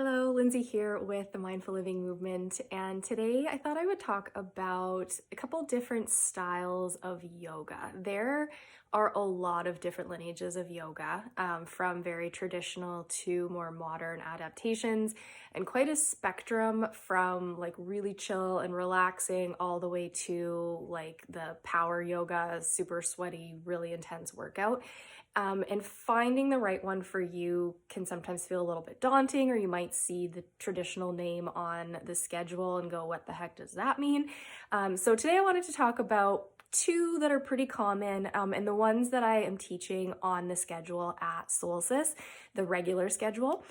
Hello, Lindsay here with the Mindful Living Movement, and today I thought I would talk about a couple different styles of yoga. There are a lot of different lineages of yoga, from very traditional to more modern adaptations, and quite a spectrum from like really chill and relaxing all the way to like the power yoga, super sweaty, really intense workout. And finding the right one for you can sometimes feel a little bit daunting, or you might see the traditional name on the schedule and go, what the heck does that mean? So today I wanted to talk about two that are pretty common, and the ones that I am teaching on the schedule at Solstice, the regular schedule.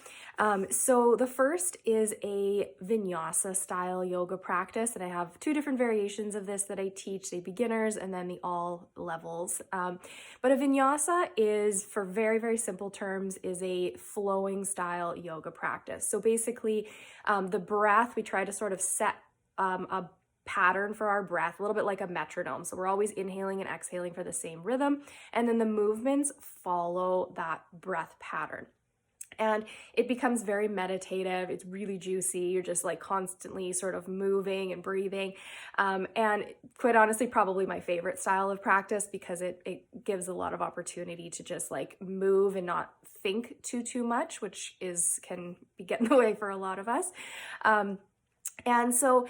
So the first is a Vinyasa style yoga practice, and I have two different variations of this that I teach, the beginners and then the all levels. But a Vinyasa is, for very, very simple terms, is a flowing style yoga practice. So basically, the breath, we try to sort of set a pattern for our breath, a little bit like a metronome. So we're always inhaling and exhaling for the same rhythm, and then the movements follow that breath pattern. And it becomes very meditative. It's really juicy. You're just like constantly sort of moving and breathing. And quite honestly, probably my favorite style of practice, because it gives a lot of opportunity to just like move and not think too much, which can get in the way for a lot of us. And so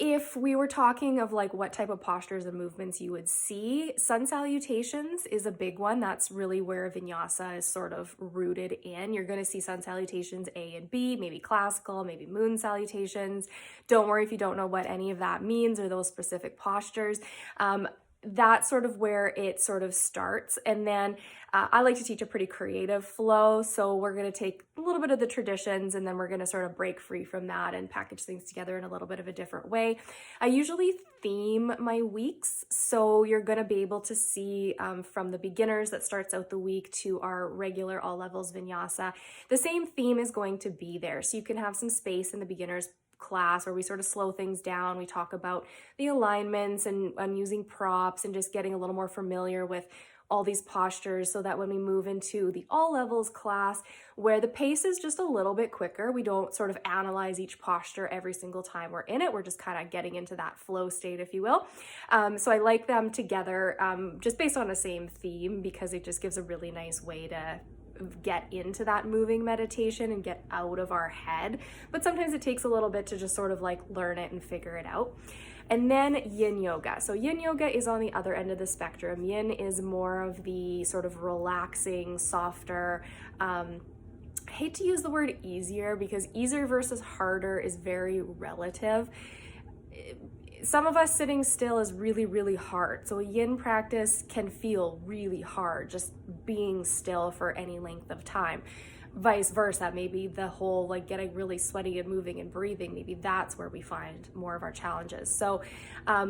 if we were talking of like what type of postures and movements you would see, sun salutations is a big one. That's really where Vinyasa is sort of rooted in. You're going to see sun salutations A and B, maybe classical, maybe moon salutations. Don't worry if you don't know what any of that means or those specific postures. That's sort of where it sort of starts. And then I like to teach a pretty creative flow. So we're going to take a little bit of the traditions and then we're going to sort of break free from that and package things together in a little bit of a different way. I usually theme my weeks. So you're going to be able to see from the beginners that starts out the week to our regular all levels Vinyasa, the same theme is going to be there. So you can have some space in the beginners class where we sort of slow things down. We talk about the alignments and using props and just getting a little more familiar with all these postures, so that when we move into the all levels class, where the pace is just a little bit quicker, we don't sort of analyze each posture every single time we're in it. We're just kind of getting into that flow state, if you will. So I like them together just based on the same theme, because it just gives a really nice way to get into that moving meditation and get out of our head. But sometimes it takes a little bit to just sort of like learn it and figure it out. And then yin yoga. So yin yoga is on the other end of the spectrum. Yin is more of the sort of relaxing, softer, I hate to use the word easier, because easier versus harder is very relative. Some of us sitting still is really, really hard. So a yin practice can feel really hard, just being still for any length of time. Vice versa, maybe the whole like getting really sweaty and moving and breathing, maybe that's where we find more of our challenges. So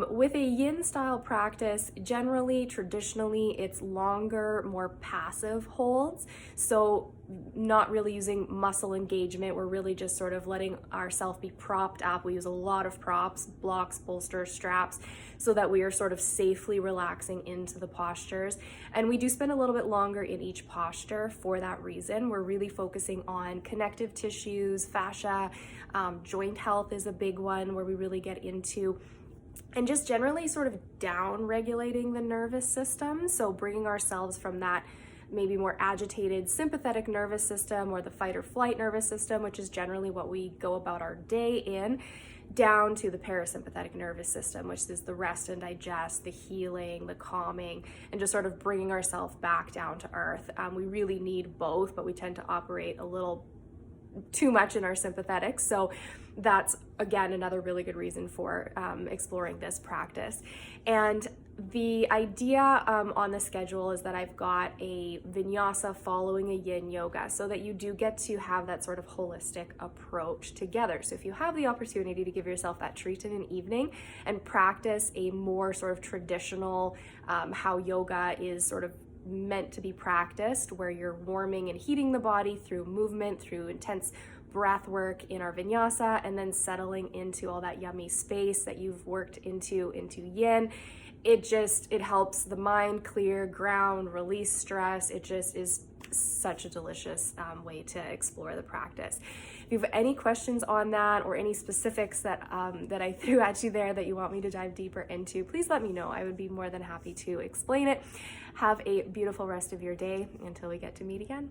with a yin style practice, generally, traditionally, it's longer, more passive holds. So not really using muscle engagement. We're really just sort of letting ourselves be propped up. We use a lot of props, blocks, bolsters, straps, so that we are sort of safely relaxing into the postures. And we do spend a little bit longer in each posture for that reason. We're really focusing on connective tissues, fascia, joint health is a big one where we really get into, and just generally sort of down regulating the nervous system. So bringing ourselves from that maybe more agitated sympathetic nervous system or the fight or flight nervous system, which is generally what we go about our day in, down to the parasympathetic nervous system, which is the rest and digest, the healing, the calming, and just sort of bringing ourselves back down to earth. We really need both, but we tend to operate a little too much in our sympathetics. So that's, again, another really good reason for exploring this practice. And the idea on the schedule is that I've got a Vinyasa following a yin yoga, so that you do get to have that sort of holistic approach together. So if you have the opportunity to give yourself that treat in an evening and practice a more sort of traditional, how yoga is sort of meant to be practiced, where you're warming and heating the body through movement, through intense breath work in our Vinyasa, and then settling into all that yummy space that you've worked into yin. It helps the mind clear, ground, release stress. It just is such a delicious way to explore the practice. If you have any questions on that or any specifics that that I threw at you there that you want me to dive deeper into, please let me know. I would be more than happy to explain it. Have a beautiful rest of your day until we get to meet again.